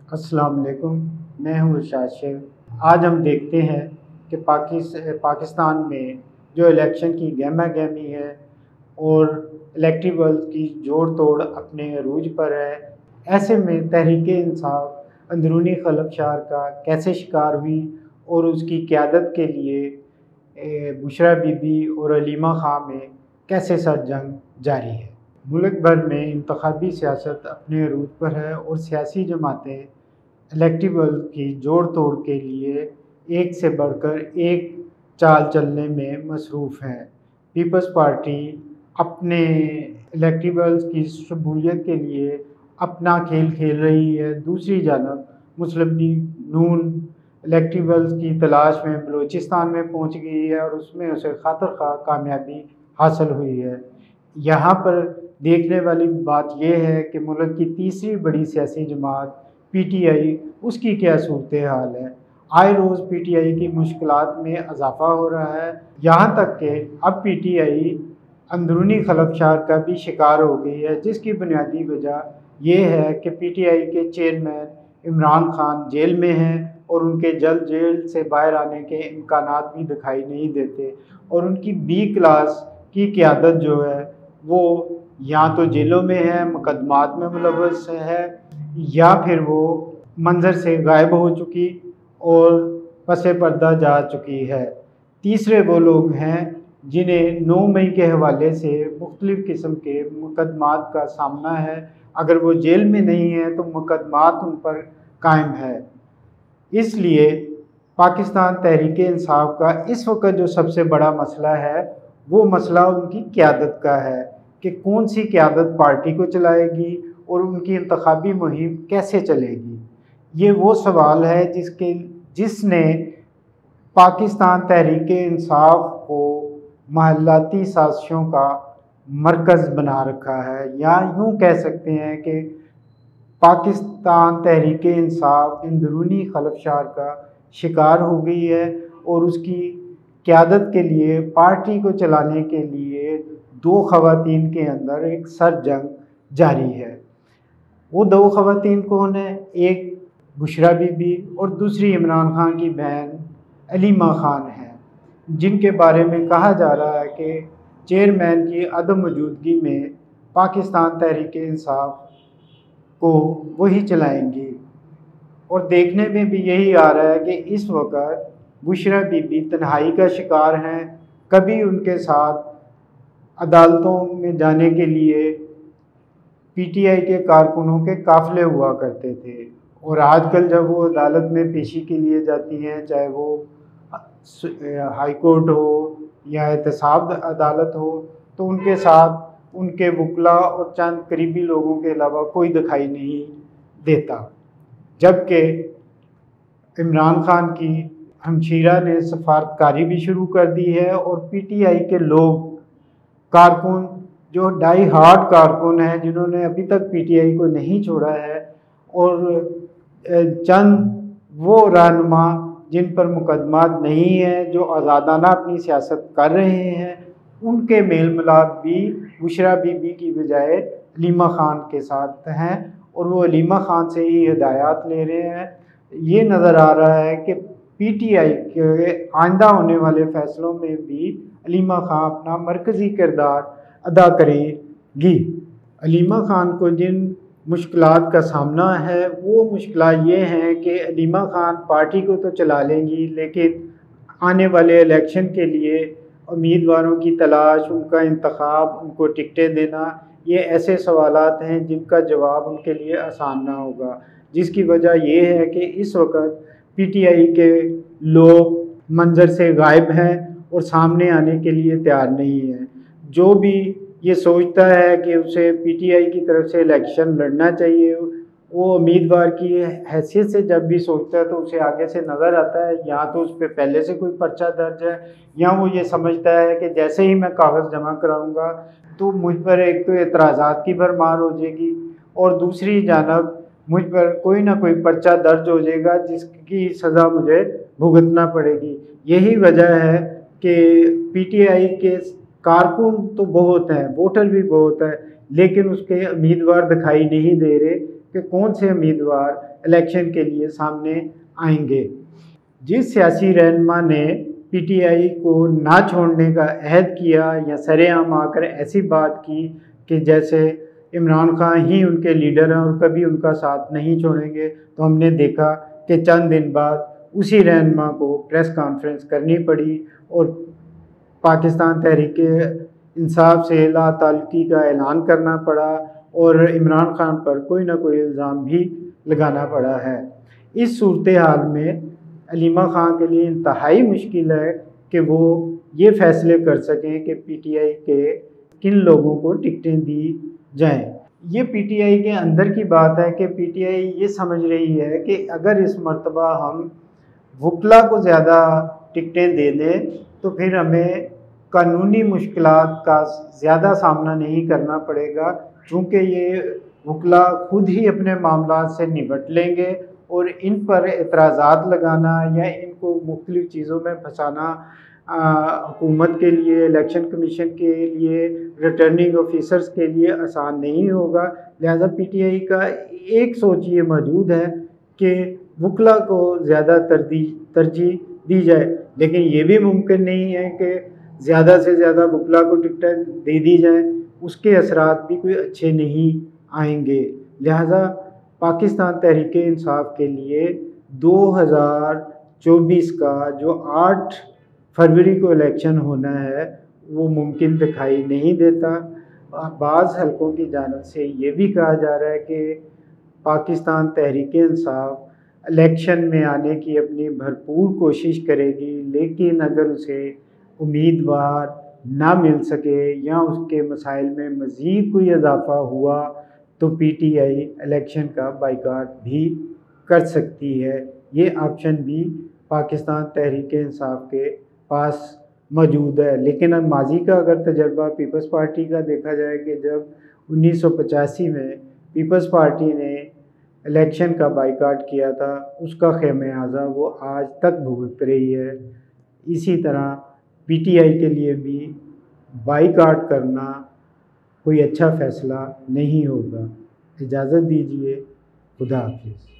अस्सलाम वालेकुम। मैं हूँ इरशाद शेख। आज हम देखते हैं कि पाकिस्तान में जो इलेक्शन की गहमा गहमी है और इलेक्टिबल की जोड़ तोड़ अपने अरूज पर है, ऐसे में तहरीक इंसाफ अंदरूनी खलफशार का कैसे शिकार हुई और उसकी क़यादत के लिए बुशरा बीबी और अलीमा खां में कैसे सरजंग जारी है। मुल्क भर में इंतखाबी सियासत अपने अरूज पर है और सियासी जमातें इलेक्टिबल की जोड़ तोड़ के लिए एक से बढ़कर एक चाल चलने में मसरूफ़ हैं। पीपल्स पार्टी अपने इलेक्टिबल्स की शमूलियत के लिए अपना खेल खेल रही है। दूसरी जानब मुस्लिम लीग नून इलेक्टिबल्स की तलाश में बलूचिस्तान में पहुंच गई है और उसमें उसे खातर खा कामयाबी हासिल हुई है। यहाँ पर देखने वाली बात यह है कि मुल्क की तीसरी बड़ी सियासी जमात पीटीआई, उसकी क्या सूरत हाल है। आए रोज़ पीटीआई की मुश्किलात में इजाफ़ा हो रहा है, यहाँ तक कि अब पीटीआई अंदरूनी खलफशार का भी शिकार हो गई है, जिसकी बुनियादी वजह यह है कि पीटीआई के चेयरमैन इमरान खान जेल में हैं और उनके जल्द जेल से बाहर आने के इम्कानात भी दिखाई नहीं देते और उनकी बी क्लास की क़यादत जो है वो या तो जेलों में है, मुकदमात में मुलव्वस है, या फिर वो मंजर से गायब हो चुकी और पसे पर्दा जा चुकी है। तीसरे वो लोग हैं जिन्हें 9 मई के हवाले से मुख्तलिफ़ किस्म के मुकदमात का सामना है। अगर वो जेल में नहीं है तो मुकदमात उन पर कायम है। इसलिए पाकिस्तान तहरीक इंसाफ का इस वक्त जो सबसे बड़ा मसला है वो मसला उनकी क़यादत का है कि कौन सी क़यादत पार्टी को चलाएगी और उनकी इंतखाबी मुहिम कैसे चलेगी। ये वो सवाल है जिसने पाकिस्तान तहरीक इंसाफ को महल्लाती साजिशों का मरकज़ बना रखा है, या यूँ कह सकते हैं कि पाकिस्तान तहरीक इंसाफ अंदरूनी खलफशार का शिकार हो गई है और उसकी क़यादत के लिए, पार्टी को चलाने के लिए 2 ख़वातीन के अंदर एक सरजंग जारी है। वो 2 ख़वातीन कौन है? एक बुशरा बीबी और दूसरी इमरान खान की बहन अलीमा खान है, जिनके बारे में कहा जा रहा है कि चेयरमैन की अदम मौजूदगी में पाकिस्तान तहरीक इंसाफ को वही चलाएंगी। और देखने में भी यही आ रहा है कि इस वक्त बुशरा बीबी तन्हाई का शिकार हैं। कभी उनके साथ अदालतों में जाने के लिए पीटीआई के कारकुनों के काफ़िले हुआ करते थे और आजकल जब वो अदालत में पेशी के लिए जाती हैं, चाहे वो हाई कोर्ट हो या एहतसाब अदालत हो, तो उनके साथ उनके वकला और चंद करीबी लोगों के अलावा कोई दिखाई नहीं देता। जबकि इमरान खान की हमशीरा ने सफारतकारी भी शुरू कर दी है और पीटीआई के लोग कारकुन जो डाई हार्ड कारकुन हैं, जिन्होंने अभी तक पीटीआई को नहीं छोड़ा है, और चंद वो रहनुमा जिन पर मुकदमात नहीं है, जो आज़ादाना अपनी सियासत कर रहे हैं, उनके मेल मिलाप भी बुशरा बीबी की बजाय अलीमा खान के साथ हैं और वो अलीमा खान से ही हिदायत ले रहे हैं। ये नज़र आ रहा है कि पीटीआई के आइंदा होने वाले फ़ैसलों में भी अलीमा खान अपना मरकज़ी किरदार अदा करेगी। अलीमा खान को जिन मुश्किलात का सामना है वो मुश्किलात ये हैं कि अलीमा खान पार्टी को तो चला लेंगी, लेकिन आने वाले इलेक्शन के लिए उम्मीदवारों की तलाश, उनका इंतखाब, उनको टिकटें देना, ये ऐसे सवालात हैं जिनका जवाब उनके लिए आसान ना होगा। जिसकी वजह ये है कि इस वक्त पीटीआई के लोग मंजर से गायब हैं और सामने आने के लिए तैयार नहीं हैं। जो भी ये सोचता है कि उसे पीटीआई की तरफ से इलेक्शन लड़ना चाहिए, वो उम्मीदवार की हैसियत से जब भी सोचता है तो उसे आगे से नज़र आता है या तो उस पर पहले से कोई पर्चा दर्ज है, या वो ये समझता है कि जैसे ही मैं कागज़ जमा कराऊंगा तो मुझ पर एक तो एतराज़ात की भरमार हो जाएगी और दूसरी जानब मुझ पर कोई ना कोई पर्चा दर्ज हो जाएगा जिसकी सज़ा मुझे भुगतना पड़ेगी। यही वजह है कि पीटीआई के कारकुन तो बहुत हैं, वोटर भी बहुत है, लेकिन उसके उम्मीदवार दिखाई नहीं दे रहे कि कौन से उम्मीदवार इलेक्शन के लिए सामने आएंगे। जिस सियासी रहनुमा ने पीटीआई को ना छोड़ने का अहद किया या सरेआम आकर ऐसी बात की कि जैसे इमरान खान ही उनके लीडर हैं और कभी उनका साथ नहीं छोड़ेंगे, तो हमने देखा कि चंद दिन बाद उसी रहनुमा को प्रेस कॉन्फ्रेंस करनी पड़ी और पाकिस्तान तहरीक इंसाफ से ला ताल्लुकी का ऐलान करना पड़ा और इमरान खान पर कोई ना कोई इल्ज़ाम भी लगाना पड़ा है। इस सूरत हाल में अलीमा खान के लिए इंतहाई मुश्किल है कि वो ये फैसले कर सकें कि पीटीआई के किन लोगों को टिकटें दी जाएं। ये पीटीआई के अंदर की बात है कि पीटीआई ये समझ रही है कि अगर इस मर्तबा हम वकला को ज़्यादा टिकटें दे दें तो फिर हमें कानूनी मुश्किलात का ज़्यादा सामना नहीं करना पड़ेगा, चूँकि ये वकला खुद ही अपने मामला से निपट लेंगे और इन पर एतराज़ात लगाना या इनको मुख्तलिफ़ चीज़ों में फंसाना हुकूमत के लिए, इलेक्शन कमीशन के लिए, रिटर्निंग ऑफिसर्स के लिए आसान नहीं होगा। लिहाजा पीटीआई का एक सोच ये मौजूद है कि वकला को ज़्यादा तरजीह दी जाए, लेकिन ये भी मुमकिन नहीं है कि ज़्यादा से ज़्यादा वकला को टिकटें दे दी जाएँ, उसके असरात भी कोई अच्छे नहीं आएंगे। लिहाजा पाकिस्तान तहरीक इंसाफ के लिए 2024 का जो 8 फरवरी को इलेक्शन होना है वो मुमकिन दिखाई नहीं देता। बाज़ हलकों की जानिब से ये भी कहा जा रहा है कि पाकिस्तान तहरीक इंसाफ इलेक्शन में आने की अपनी भरपूर कोशिश करेगी, लेकिन अगर उसे उम्मीदवार ना मिल सके या उसके मसाइल में मज़ीद कोई इजाफ़ा हुआ तो पीटीआई इलेक्शन का बाइकाट भी कर सकती है। ये ऑप्शन भी पाकिस्तान तहरीक इंसाफ के पास मौजूद है। लेकिन अब माजी का अगर तजर्बा पीपल्स पार्टी का देखा जाए कि जब 1985 में पीपल्स पार्टी ने इलेक्शन का बाइकाट किया था, उसका ख़ैमेयाज़ा वो आज तक भुगत रही है। इसी तरह पीटीआई के लिए भी बाइकाट करना कोई अच्छा फ़ैसला नहीं होगा। इजाज़त दीजिए, खुदा हाफिज़।